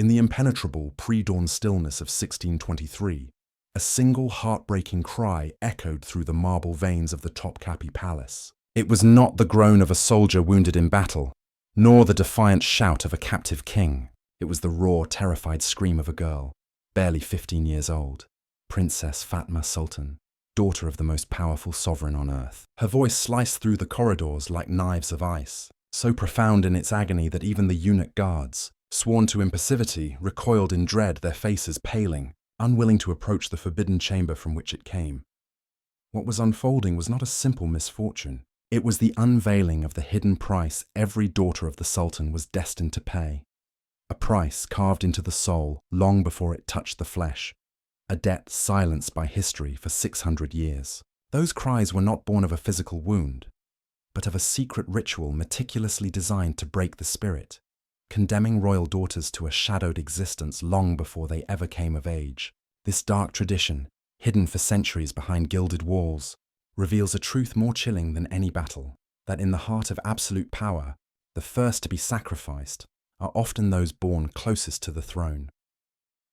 In the impenetrable pre-dawn stillness of 1623, a single heartbreaking cry echoed through the marble veins of the Topkapi Palace. It was not the groan of a soldier wounded in battle, nor the defiant shout of a captive king. It was the raw, terrified scream of a girl, barely 15 years old, Princess Fatma Sultan, daughter of the most powerful sovereign on earth. Her voice sliced through the corridors like knives of ice, so profound in its agony that even the eunuch guards, sworn to impassivity, recoiled in dread, their faces paling, unwilling to approach the forbidden chamber from which it came. What was unfolding was not a simple misfortune. It was the unveiling of the hidden price every daughter of the Sultan was destined to pay. A price carved into the soul long before it touched the flesh, a debt silenced by history for 600 years. Those cries were not born of a physical wound, but of a secret ritual meticulously designed to break the spirit, condemning royal daughters to a shadowed existence long before they ever came of age. This dark tradition, hidden for centuries behind gilded walls, reveals a truth more chilling than any battle, that in the heart of absolute power, the first to be sacrificed are often those born closest to the throne.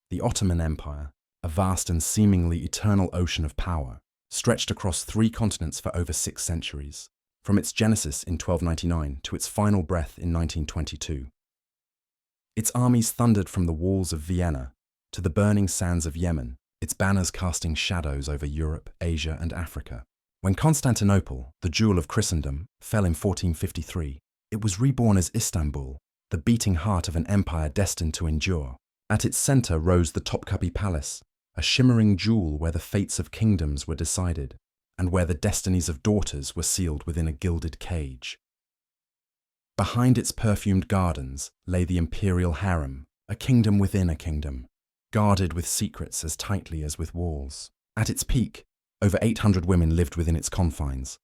The Ottoman Empire, a vast and seemingly eternal ocean of power, stretched across 3 continents for over 6 centuries, from its genesis in 1299 to its final breath in 1922. Its armies thundered from the walls of Vienna to the burning sands of Yemen, its banners casting shadows over Europe, Asia, and Africa. When Constantinople, the jewel of Christendom, fell in 1453, it was reborn as Istanbul, the beating heart of an empire destined to endure. At its center rose the Topkapi Palace, a shimmering jewel where the fates of kingdoms were decided, and where the destinies of daughters were sealed within a gilded cage. Behind its perfumed gardens lay the imperial harem, a kingdom within a kingdom, guarded with secrets as tightly as with walls. At its peak, over 800 women lived within its confines,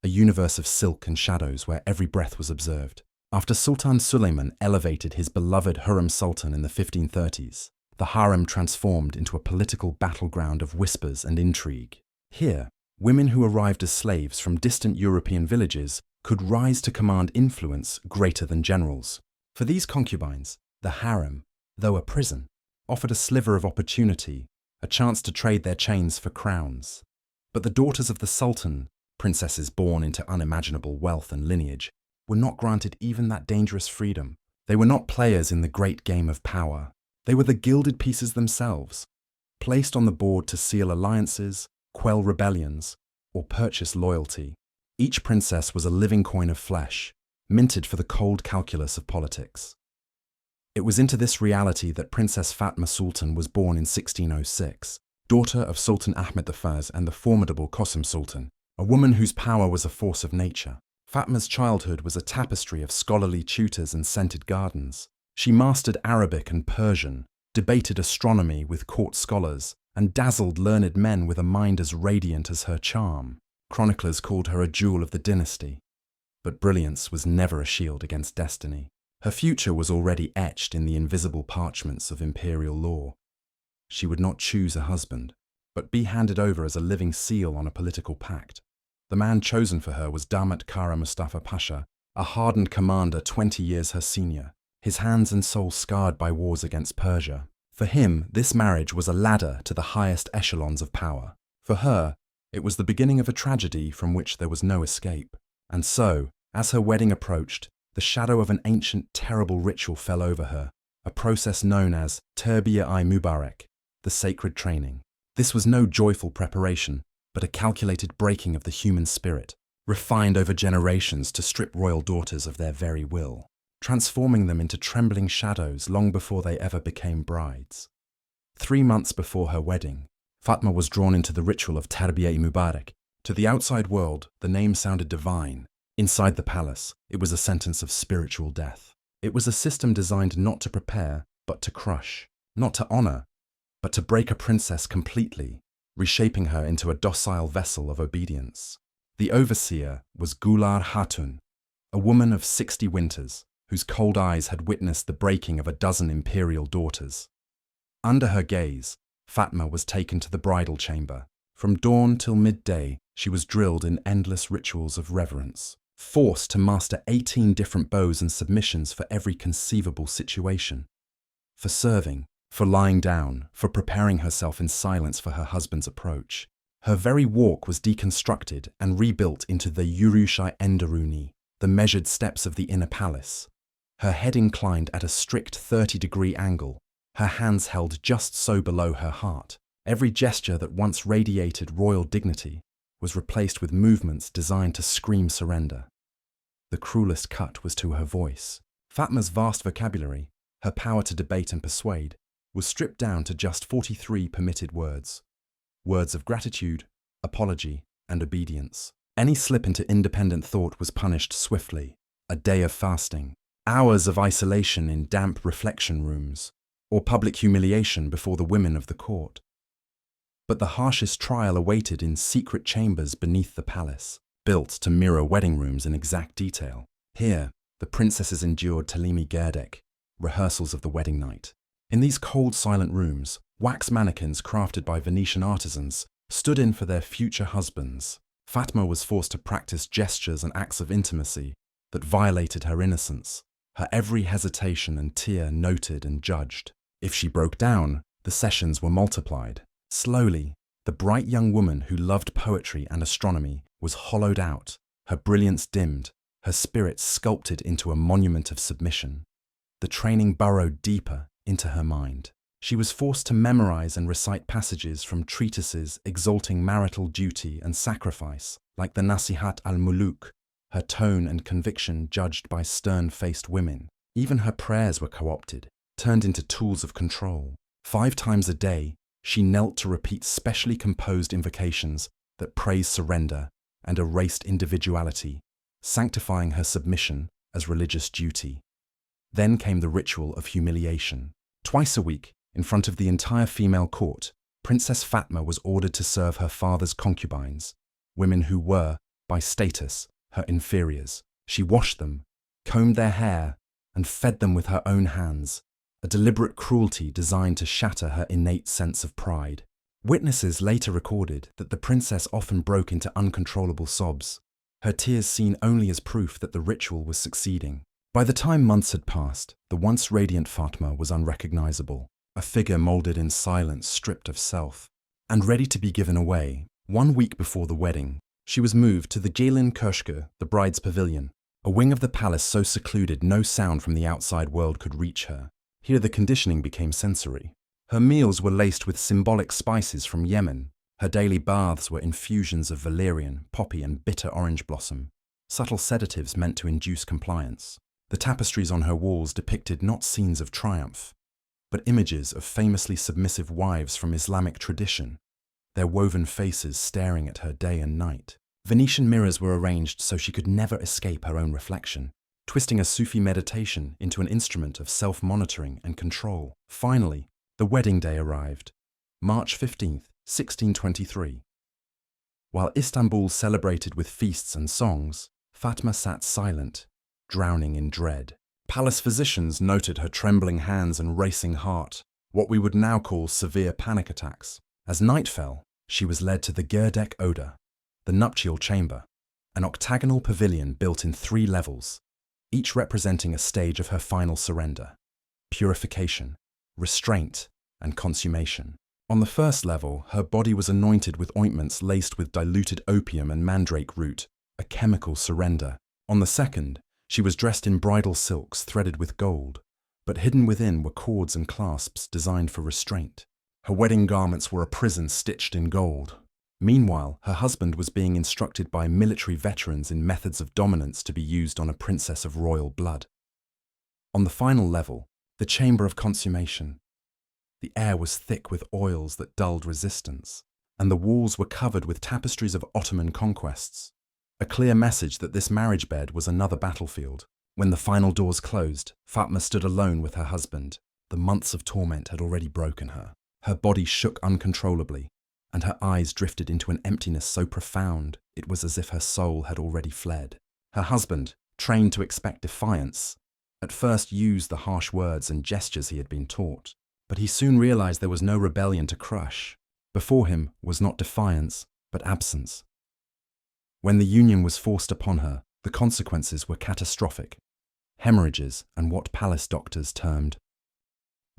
a universe of silk and shadows where every breath was observed. After Sultan Suleiman elevated his beloved Hurrem Sultan in the 1530s, the harem transformed into a political battleground of whispers and intrigue. Here, women who arrived as slaves from distant European villages could rise to command influence greater than generals. For these concubines, the harem, though a prison, offered a sliver of opportunity, a chance to trade their chains for crowns. But the daughters of the Sultan, princesses born into unimaginable wealth and lineage, were not granted even that dangerous freedom. They were not players in the great game of power. They were the gilded pieces themselves, placed on the board to seal alliances, quell rebellions, or purchase loyalty. Each princess was a living coin of flesh, minted for the cold calculus of politics. It was into this reality that Princess Fatma Sultan was born in 1606, daughter of Sultan Ahmed I and the formidable Qasim Sultan, a woman whose power was a force of nature. Fatma's childhood was a tapestry of scholarly tutors and scented gardens. She mastered Arabic and Persian, debated astronomy with court scholars, and dazzled learned men with a mind as radiant as her charm. Chroniclers called her a jewel of the dynasty. But brilliance was never a shield against destiny. Her future was already etched in the invisible parchments of imperial law. She would not choose a husband, but be handed over as a living seal on a political pact. The man chosen for her was Damat Kara Mustafa Pasha, a hardened commander 20 years her senior, his hands and soul scarred by wars against Persia. For him, this marriage was a ladder to the highest echelons of power. For her, it was the beginning of a tragedy from which there was no escape. And so, as her wedding approached, the shadow of an ancient, terrible ritual fell over her, a process known as Terbiya-i-Mubarak, the sacred training. This was no joyful preparation, but a calculated breaking of the human spirit, refined over generations to strip royal daughters of their very will, transforming them into trembling shadows long before they ever became brides. 3 months before her wedding, Fatma was drawn into the ritual of Terbiya-i-Mubarak. To the outside world, the name sounded divine. Inside the palace, it was a sentence of spiritual death. It was a system designed not to prepare, but to crush, not to honor, but to break a princess completely, reshaping her into a docile vessel of obedience. The overseer was Gular Hatun, a woman of 60 winters, whose cold eyes had witnessed the breaking of a dozen imperial daughters. Under her gaze, Fatma was taken to the bridal chamber. From dawn till midday, she was drilled in endless rituals of reverence, forced to master 18 different bows and submissions for every conceivable situation. for serving, for lying down, for preparing herself in silence for her husband's approach. Her very walk was deconstructed and rebuilt into the Yürüyüşü Enderuni, the measured steps of the inner palace. Her head inclined at a strict 30-degree angle, her hands held just so below her heart. Every gesture that once radiated royal dignity was replaced with movements designed to scream surrender. The cruelest cut was to her voice. Fatma's vast vocabulary, her power to debate and persuade, was stripped down to just 43 permitted words. Words of gratitude, apology, and obedience. Any slip into independent thought was punished swiftly. A day of fasting, hours of isolation in damp reflection rooms, or public humiliation before the women of the court. But the harshest trial awaited in secret chambers beneath the palace, built to mirror wedding rooms in exact detail. Here, the princesses endured Telimi Gerdek, rehearsals of the wedding night. In these cold, silent rooms, wax mannequins crafted by Venetian artisans stood in for their future husbands. Fatma was forced to practice gestures and acts of intimacy that violated her innocence, her every hesitation and tear noted and judged. If she broke down, the sessions were multiplied. Slowly, the bright young woman who loved poetry and astronomy was hollowed out, her brilliance dimmed, her spirit sculpted into a monument of submission. The training burrowed deeper into her mind. She was forced to memorize and recite passages from treatises exalting marital duty and sacrifice, like the Nasihat al-Muluk, her tone and conviction judged by stern-faced women. Even her prayers were co-opted, turned into tools of control. 5 times a day, she knelt to repeat specially composed invocations that praised surrender and erased individuality, sanctifying her submission as religious duty. Then came the ritual of humiliation. Twice a week, in front of the entire female court, Princess Fatma was ordered to serve her father's concubines, women who were, by status, her inferiors. She washed them, combed their hair, and fed them with her own hands, a deliberate cruelty designed to shatter her innate sense of pride. Witnesses later recorded that the princess often broke into uncontrollable sobs, her tears seen only as proof that the ritual was succeeding. By the time months had passed, the once radiant Fatma was unrecognizable, a figure molded in silence, stripped of self, and ready to be given away. 1 week before the wedding, she was moved to the Gelin Köşkü, the bride's pavilion, a wing of the palace so secluded no sound from the outside world could reach her. Here the conditioning became sensory. Her meals were laced with symbolic spices from Yemen. Her daily baths were infusions of valerian, poppy, and bitter orange blossom, subtle sedatives meant to induce compliance. The tapestries on her walls depicted not scenes of triumph, but images of famously submissive wives from Islamic tradition, their woven faces staring at her day and night. Venetian mirrors were arranged so she could never escape her own reflection, twisting a Sufi meditation into an instrument of self-monitoring and control. Finally, the wedding day arrived, March 15th, 1623. While Istanbul celebrated with feasts and songs, Fatma sat silent, drowning in dread. Palace physicians noted her trembling hands and racing heart, what we would now call severe panic attacks. As night fell, she was led to the Gerdek Oda, the nuptial chamber, an octagonal pavilion built in 3 levels, each representing a stage of her final surrender: purification, restraint, and consummation. On the first level, her body was anointed with ointments laced with diluted opium and mandrake root, a chemical surrender. On the second, she was dressed in bridal silks threaded with gold, but hidden within were cords and clasps designed for restraint. Her wedding garments were a prison stitched in gold. Meanwhile, her husband was being instructed by military veterans in methods of dominance to be used on a princess of royal blood. On the final level, the chamber of consummation, the air was thick with oils that dulled resistance, and the walls were covered with tapestries of Ottoman conquests, a clear message that this marriage bed was another battlefield. When the final doors closed, Fatma stood alone with her husband. The months of torment had already broken her. Her body shook uncontrollably, and her eyes drifted into an emptiness so profound it was as if her soul had already fled. Her husband, trained to expect defiance, at first used the harsh words and gestures he had been taught, but he soon realized there was no rebellion to crush. Before him was not defiance, but absence. When the union was forced upon her, the consequences were catastrophic: hemorrhages and what palace doctors termed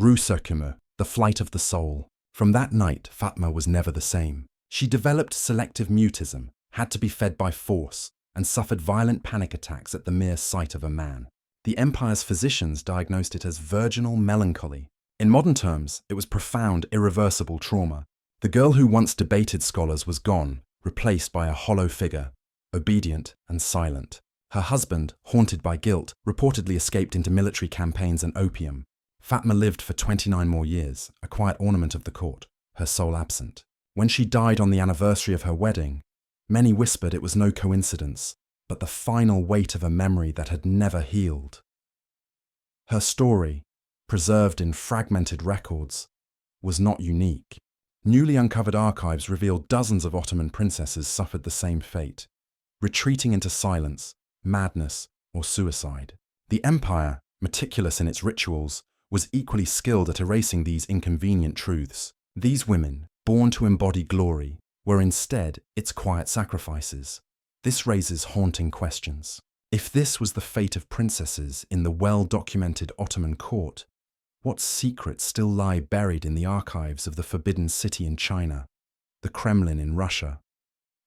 Rue Circume, the flight of the soul. From that night, Fatma was never the same. She developed selective mutism, had to be fed by force, and suffered violent panic attacks at the mere sight of a man. The empire's physicians diagnosed it as virginal melancholy. In modern terms, it was profound, irreversible trauma. The girl who once debated scholars was gone, replaced by a hollow figure, obedient and silent. Her husband, haunted by guilt, reportedly escaped into military campaigns and opium. Fatma lived for 29 more years, a quiet ornament of the court, her soul absent. When she died on the anniversary of her wedding, many whispered it was no coincidence, but the final weight of a memory that had never healed. Her story, preserved in fragmented records, was not unique. Newly uncovered archives revealed dozens of Ottoman princesses suffered the same fate, retreating into silence, madness, or suicide. The empire, meticulous in its rituals, was equally skilled at erasing these inconvenient truths. These women, born to embody glory, were instead its quiet sacrifices. This raises haunting questions. If this was the fate of princesses in the well-documented Ottoman court, what secrets still lie buried in the archives of the Forbidden City in China, the Kremlin in Russia,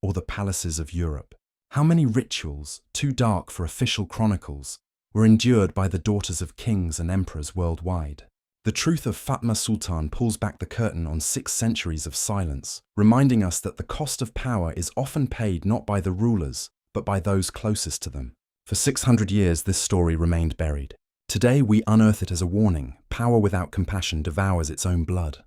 or the palaces of Europe? How many rituals, too dark for official chronicles, were endured by the daughters of kings and emperors worldwide? The truth of Fatma Sultan pulls back the curtain on 6 centuries of silence, reminding us that the cost of power is often paid not by the rulers, but by those closest to them. For 600 years, this story remained buried. Today, we unearth it as a warning. Power without compassion devours its own blood.